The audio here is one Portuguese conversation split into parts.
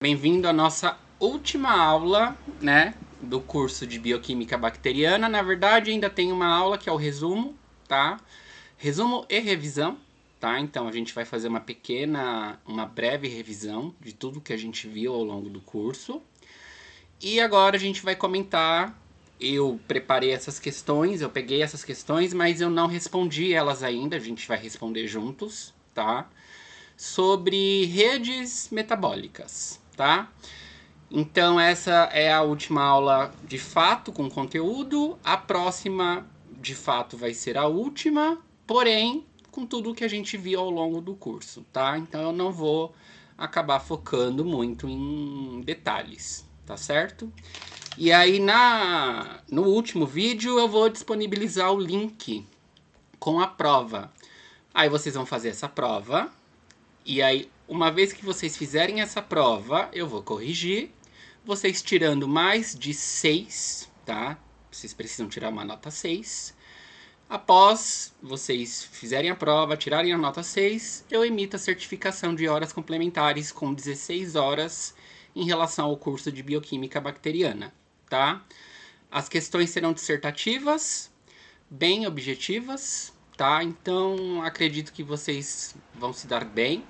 Bem-vindo à nossa última aula, né, do curso de Bioquímica Bacteriana. Na verdade, ainda tem uma aula que é o resumo, tá? Resumo e revisão, tá? Então, a gente vai fazer uma breve revisão de tudo que a gente viu ao longo do curso. E agora a gente vai comentar. Eu preparei essas questões, eu peguei essas questões, mas eu não respondi elas ainda, a gente vai responder juntos, tá? Sobre redes metabólicas, tá? Então essa é a última aula de fato com conteúdo. A próxima de fato vai ser a última, porém com tudo que a gente viu ao longo do curso, tá? Então eu não vou acabar focando muito em detalhes, tá certo? E aí no último vídeo eu vou disponibilizar o link com a prova. Aí vocês vão fazer essa prova. E aí, uma vez que vocês fizerem essa prova, eu vou corrigir. Vocês tirando mais de 6, tá? Vocês precisam tirar uma nota 6. Após vocês fizerem a prova, tirarem a nota 6, eu emito a certificação de horas complementares com 16 horas em relação ao curso de Bioquímica Bacteriana, tá? As questões serão dissertativas, bem objetivas, tá? Então, acredito que vocês vão se dar bem.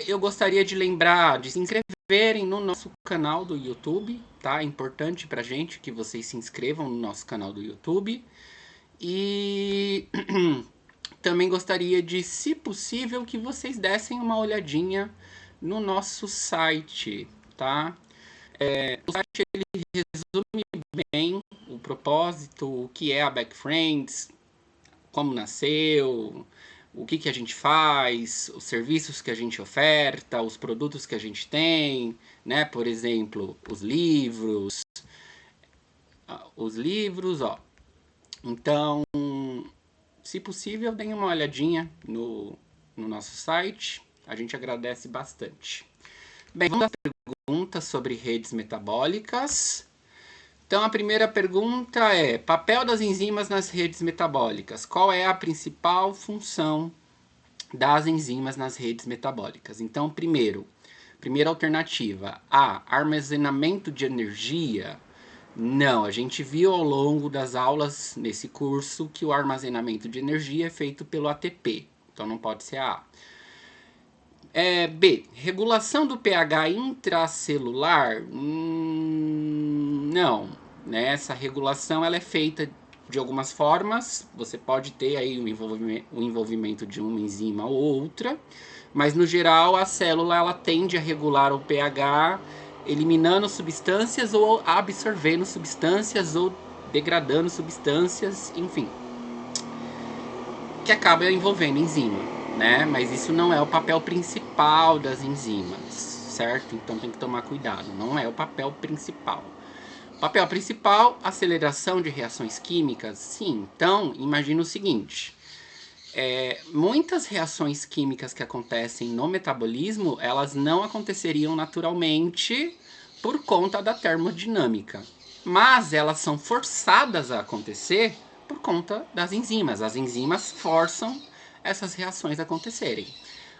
Eu gostaria de lembrar de se inscreverem no nosso canal do YouTube, tá? É importante pra gente que vocês se inscrevam no nosso canal do YouTube. E também gostaria de, se possível, que vocês dessem uma olhadinha no nosso site, tá? O site ele resume bem o propósito, o que é a Backfriends, como nasceu, o que a gente faz, os serviços que a gente oferta, os produtos que a gente tem, né? Por exemplo, os livros, ó. Então, se possível, deem uma olhadinha no nosso site. A gente agradece bastante. Bem, vamos às perguntas sobre redes metabólicas. Então, a primeira pergunta é: papel das enzimas nas redes metabólicas. Qual é a principal função das enzimas nas redes metabólicas? Então, primeira alternativa, A, armazenamento de energia. Não, a gente viu ao longo das aulas nesse curso que o armazenamento de energia é feito pelo ATP, então não pode ser a A. B, regulação do pH intracelular? Não, né? Essa regulação ela é feita de algumas formas. Você pode ter aí o envolvimento de uma enzima ou outra, mas no geral a célula ela tende a regular o pH eliminando substâncias ou absorvendo substâncias ou degradando substâncias, enfim, que acaba envolvendo enzima, né? Mas isso não é o papel principal das enzimas, certo? Então tem que tomar cuidado, não é o papel principal. Papel principal, aceleração de reações químicas, sim. Então, imagina o seguinte, muitas reações químicas que acontecem no metabolismo, elas não aconteceriam naturalmente por conta da termodinâmica, mas elas são forçadas a acontecer por conta das enzimas. As enzimas forçam essas reações a acontecerem.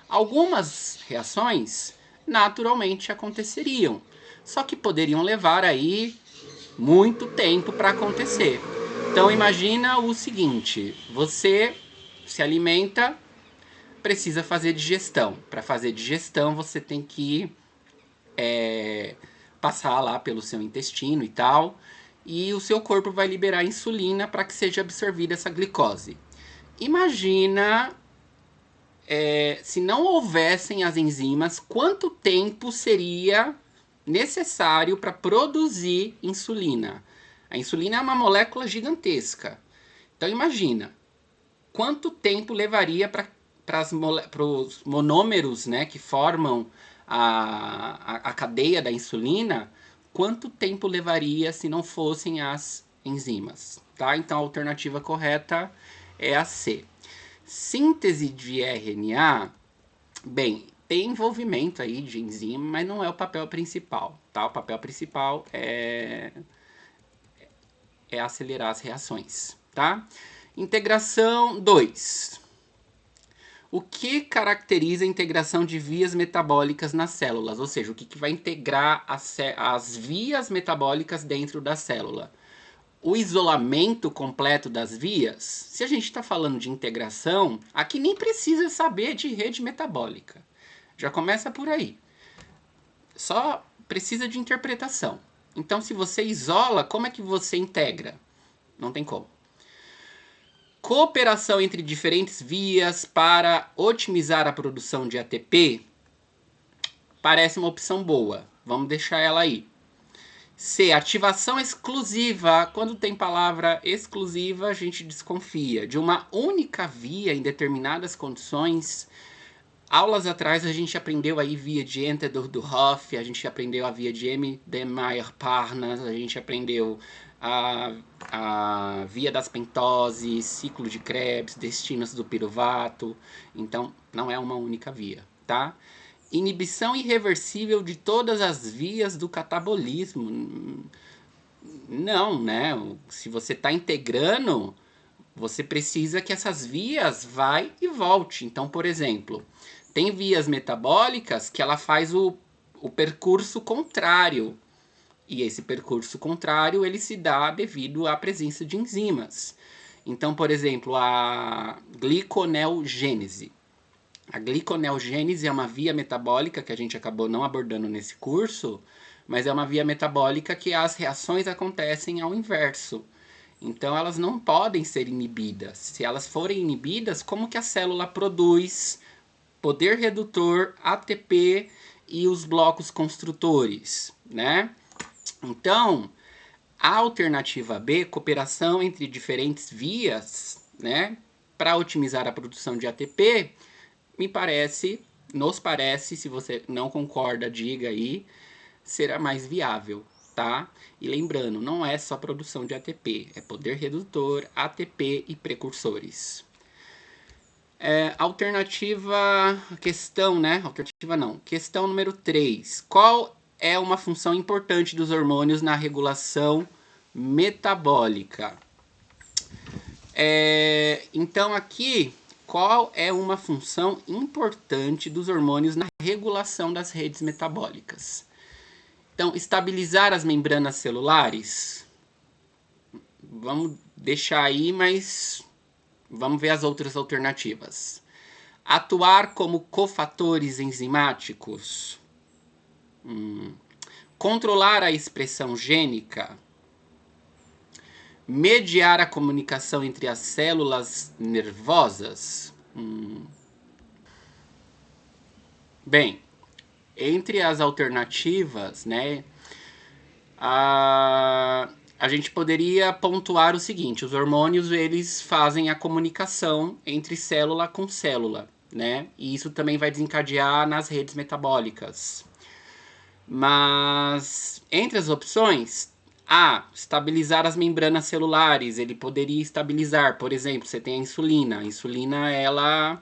Algumas reações naturalmente aconteceriam, só que poderiam levar aí muito tempo para acontecer. Então imagina o seguinte, você se alimenta, precisa fazer digestão. Para fazer digestão você tem que passar lá pelo seu intestino e tal, e o seu corpo vai liberar insulina para que seja absorvida essa glicose. Imagina se não houvessem as enzimas, quanto tempo seria necessário para produzir insulina? A insulina é uma molécula gigantesca. Então imagina, quanto tempo levaria para os monômeros, né, que formam a cadeia da insulina, quanto tempo levaria se não fossem as enzimas, tá? Então a alternativa correta é a C. Síntese de RNA, bem, tem envolvimento aí de enzima, mas não é o papel principal, tá? O papel principal é acelerar as reações, tá? Integração 2. O que caracteriza a integração de vias metabólicas nas células? Ou seja, o que vai integrar as vias metabólicas dentro da célula? O isolamento completo das vias? Se a gente está falando de integração, aqui nem precisa saber de rede metabólica. Já começa por aí. Só precisa de interpretação. Então, se você isola, como é que você integra? Não tem como. Cooperação entre diferentes vias para otimizar a produção de ATP parece uma opção boa. Vamos deixar ela aí. C. Ativação exclusiva. Quando tem palavra exclusiva, a gente desconfia. De uma única via em determinadas condições. Aulas atrás a gente aprendeu aí via de Entedor Hoff, a gente aprendeu a via de M. de Meyer-Parnas, a gente aprendeu a via das pentoses, ciclo de Krebs, destinos do piruvato. Então, não é uma única via, tá? Inibição irreversível de todas as vias do catabolismo. Não, né? Se você está integrando, você precisa que essas vias vai e volte. Então, por exemplo, tem vias metabólicas que ela faz o percurso contrário. E esse percurso contrário, ele se dá devido à presença de enzimas. Então, por exemplo, a gliconeogênese. A gliconeogênese é uma via metabólica que a gente acabou não abordando nesse curso, mas é uma via metabólica que as reações acontecem ao inverso. Então, elas não podem ser inibidas. Se elas forem inibidas, como que a célula produz poder redutor, ATP e os blocos construtores, né? Então, a alternativa B, cooperação entre diferentes vias, né, para otimizar a produção de ATP, nos parece, se você não concorda, diga aí, será mais viável, tá? E lembrando, não é só produção de ATP, é poder redutor, ATP e precursores. Questão número 3. Qual é uma função importante dos hormônios na regulação metabólica? Então aqui, qual é uma função importante dos hormônios na regulação das redes metabólicas? Então, estabilizar as membranas celulares. Vamos deixar aí, mas vamos ver as outras alternativas. Atuar como cofatores enzimáticos. Controlar a expressão gênica. Mediar a comunicação entre as células nervosas. Bem, entre as alternativas, né, a gente poderia pontuar o seguinte: os hormônios, eles fazem a comunicação entre célula com célula, né? E isso também vai desencadear nas redes metabólicas. Mas entre as opções, estabilizar as membranas celulares, ele poderia estabilizar, por exemplo, você tem a insulina. A insulina, ela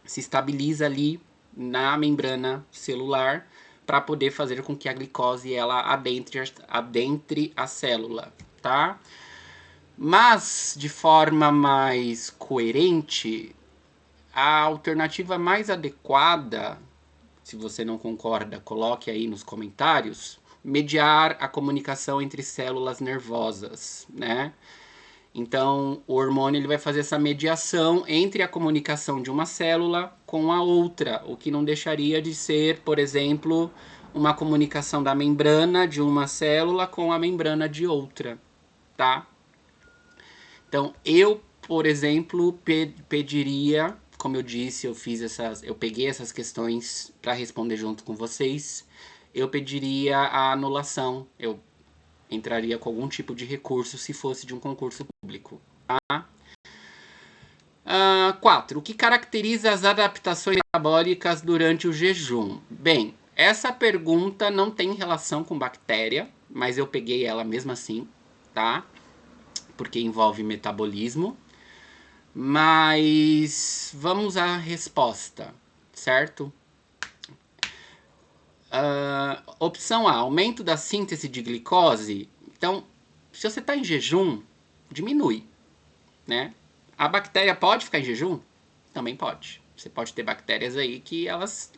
se estabiliza ali na membrana celular para poder fazer com que a glicose ela adentre a célula, tá? Mas, de forma mais coerente, a alternativa mais adequada, se você não concorda, coloque aí nos comentários, mediar a comunicação entre células nervosas, né? Então, o hormônio ele vai fazer essa mediação entre a comunicação de uma célula com a outra, o que não deixaria de ser, por exemplo, uma comunicação da membrana de uma célula com a membrana de outra, tá? Então, eu, por exemplo, pediria, como eu disse, eu peguei essas questões para responder junto com vocês, eu pediria a anulação, eu entraria com algum tipo de recurso se fosse de um concurso público. Tá? 4. O que caracteriza as adaptações metabólicas durante o jejum? Bem, essa pergunta não tem relação com bactéria, mas eu peguei ela mesmo assim, tá? Porque envolve metabolismo. Mas vamos à resposta, certo? Opção A, aumento da síntese de glicose. Então, se você está em jejum, diminui, né? A bactéria pode ficar em jejum? Também pode, Você pode ter bactérias aí que elas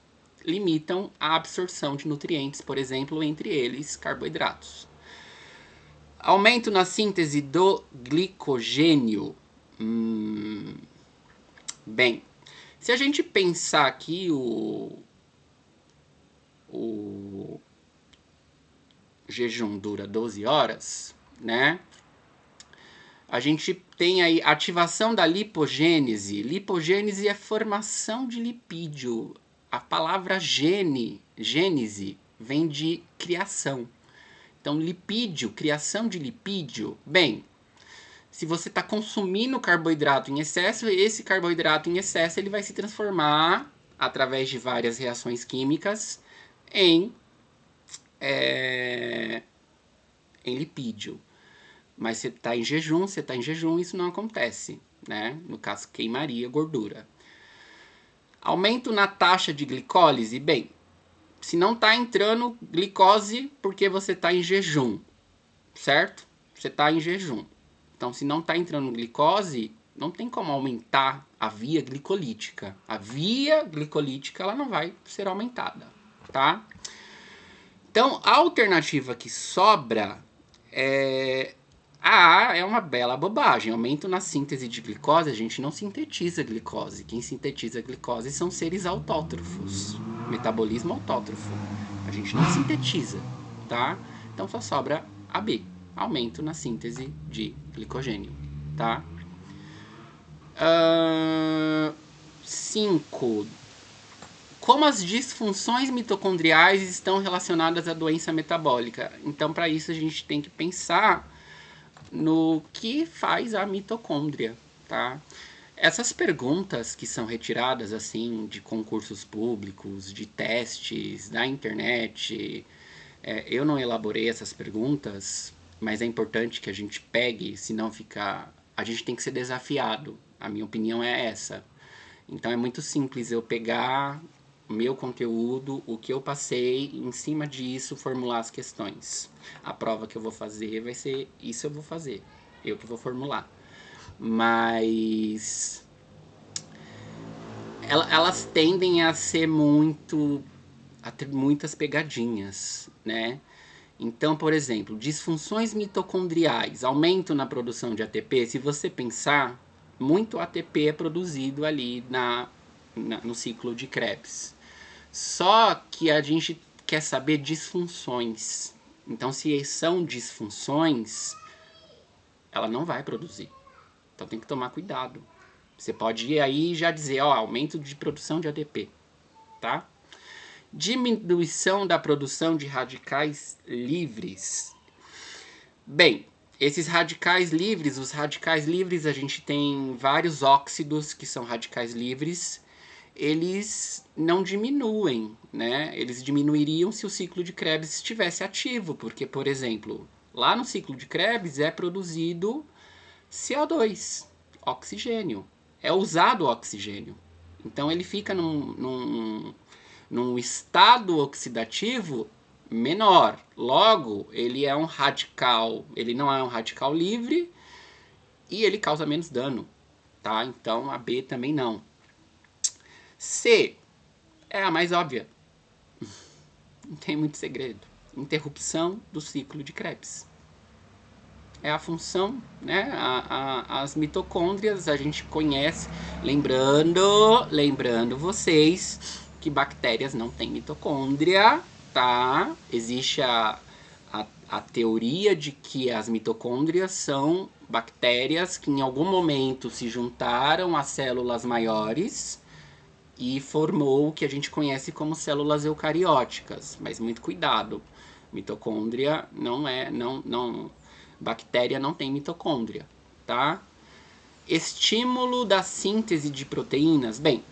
limitam a absorção de nutrientes, por exemplo, entre eles carboidratos. Aumento na síntese do glicogênio. Bem, se a gente pensar aqui o jejum dura 12 horas, né? A gente tem aí ativação da lipogênese. Lipogênese é formação de lipídio. A palavra gênese, vem de criação. Então, lipídio, criação de lipídio. Bem, se você está consumindo carboidrato em excesso, esse carboidrato em excesso ele vai se transformar, através de várias reações químicas, em lipídio. Mas você está em jejum, isso não acontece, né? No caso, queimaria gordura. Aumento na taxa de glicólise. Bem, se não está entrando glicose porque você está em jejum, certo? Você está em jejum. Então, se não está entrando glicose, não tem como aumentar a via glicolítica. A via glicolítica ela não vai ser aumentada, tá? Então, a alternativa que sobra é uma bela bobagem. Aumento na síntese de glicose, a gente não sintetiza glicose. Quem sintetiza glicose são seres autótrofos. Metabolismo autótrofo. A gente não sintetiza, tá? Então só sobra a B. Aumento na síntese de glicogênio, tá? 5. Como as disfunções mitocondriais estão relacionadas à doença metabólica? Então, para isso, a gente tem que pensar no que faz a mitocôndria, tá? Essas perguntas que são retiradas, assim, de concursos públicos, de testes, da internet, eu não elaborei essas perguntas, mas é importante que a gente pegue, senão fica... A gente tem que ser desafiado. A minha opinião é essa. Então, é muito simples eu pegar o meu conteúdo, o que eu passei, em cima disso formular as questões. A prova que eu vou fazer vai ser isso, eu vou fazer, eu que vou formular. Mas elas tendem a ser a ter muitas pegadinhas, né? Então, por exemplo, disfunções mitocondriais, aumento na produção de ATP. Se você pensar, muito ATP é produzido ali no ciclo de Krebs. Só que a gente quer saber disfunções. Então, se são disfunções, ela não vai produzir. Então, tem que tomar cuidado. Você pode ir aí e já dizer, ó, aumento de produção de ADP, tá? Diminuição da produção de radicais livres. Bem, esses radicais livres, os radicais livres, a gente tem vários óxidos que são radicais livres. Eles não diminuem, né? Eles diminuiriam se o ciclo de Krebs estivesse ativo, porque, por exemplo, lá no ciclo de Krebs é produzido CO2, oxigênio, é usado oxigênio. Então ele fica num estado oxidativo menor. Logo, ele é um radical, ele não é um radical livre e ele causa menos dano, tá? Então a B também não. C é a mais óbvia. Não tem muito segredo. Interrupção do ciclo de Krebs. É a função, né? As mitocôndrias a gente conhece. Lembrando vocês que bactérias não têm mitocôndria, tá? Existe a teoria de que as mitocôndrias são bactérias que em algum momento se juntaram a células maiores e formou o que a gente conhece como células eucarióticas. Mas muito cuidado, mitocôndria bactéria não tem mitocôndria, tá? Estímulo da síntese de proteínas. Bem,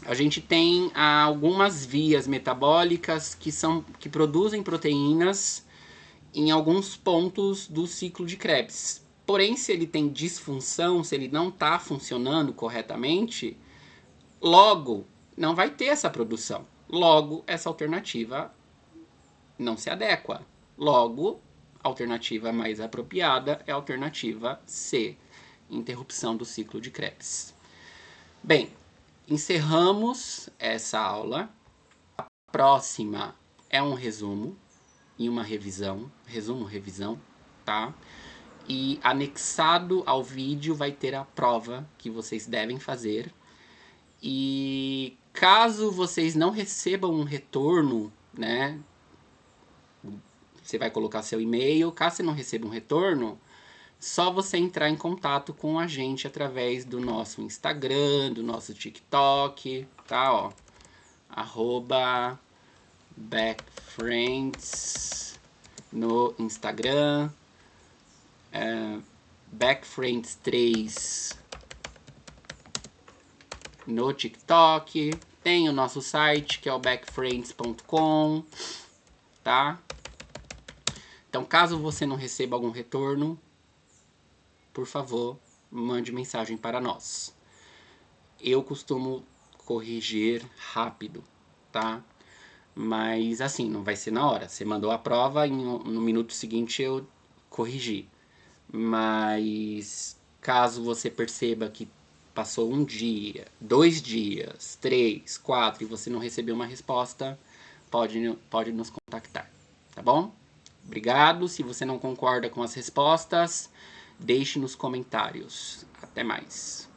a gente tem algumas vias metabólicas que produzem proteínas em alguns pontos do ciclo de Krebs. Porém, se ele tem disfunção, se ele não está funcionando corretamente, logo, não vai ter essa produção. Logo, essa alternativa não se adequa. Logo, a alternativa mais apropriada é a alternativa C, interrupção do ciclo de Krebs. Bem, encerramos essa aula. A próxima é um resumo e uma revisão. Resumo, revisão, tá? E anexado ao vídeo vai ter a prova que vocês devem fazer. E caso vocês não recebam um retorno, né? Você vai colocar seu e-mail. Caso você não receba um retorno, só você entrar em contato com a gente através do nosso Instagram, do nosso TikTok, tá? Ó, @backfriends no Instagram, backfriends3 no TikTok. Tem o nosso site, que é o backfriends.com, tá? Então, caso você não receba algum retorno, por favor, mande mensagem para nós. Eu costumo corrigir rápido, tá? Mas assim, não vai ser na hora. Você mandou a prova, no minuto seguinte eu corrigi. Mas caso você perceba que passou 1 dia, 2 dias, 3, 4 e você não recebeu uma resposta, pode nos contactar, tá bom? Obrigado. Se você não concorda com as respostas, deixe nos comentários. Até mais.